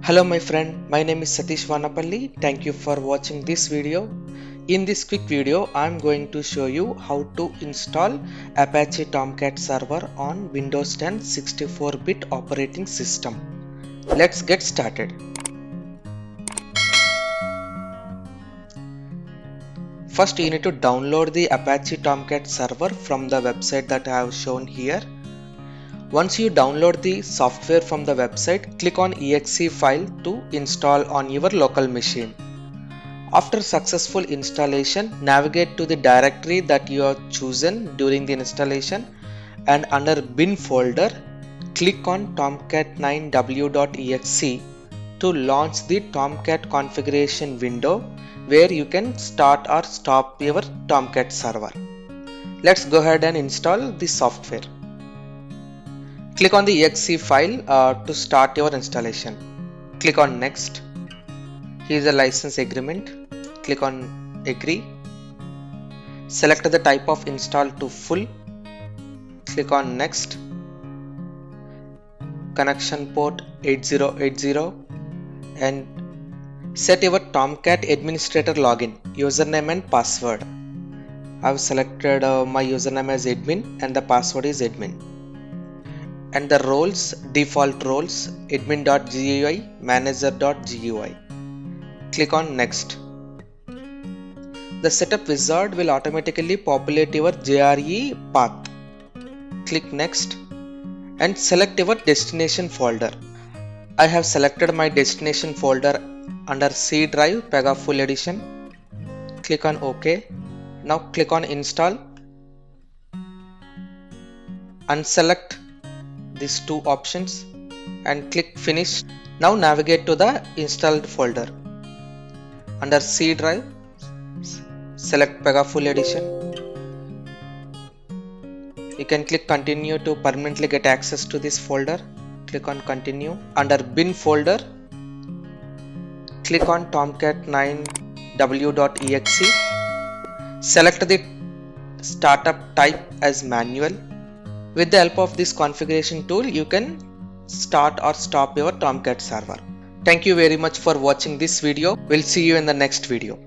Hello my friend, my name is Satish Vanapalli. Thank you for watching this video. In this quick video, I am going to show you how to install Apache Tomcat server on Windows 10 64-bit operating system. Let's get started. First, you need to download the Apache Tomcat server from the website that I have shown here. Once you download the software from the website, click on exe file to install on your local machine. After successful installation, navigate to the directory that you have chosen during the installation and under bin folder, click on tomcat9w.exe to launch the Tomcat configuration window where you can start or stop your Tomcat server. Let's go ahead and install the software. Click on the exe file to start your installation. Click on next. Here is a license agreement. Click on agree. Select the type of install to full. Click on next. Connection port 8080 and set your Tomcat administrator login, username and password. I have selected my username as admin and the password is admin. And the roles, default roles, admin.gui, manager.gui. Click on next. The setup wizard will automatically populate your JRE path. Click next and select your destination folder. I have selected my destination folder under C drive Pega full edition. Click on OK. Now click on install. Unselect these two options and click finish. Now navigate to the installed folder. Under C drive, select Pega full edition. You can click continue to permanently get access to this folder. Click on continue. Under bin folder, click on tomcat9w.exe. Select the startup type as manual. With the help of this configuration tool, you can start or stop your Tomcat server. Thank you very much for watching this video. We'll see you in the next video.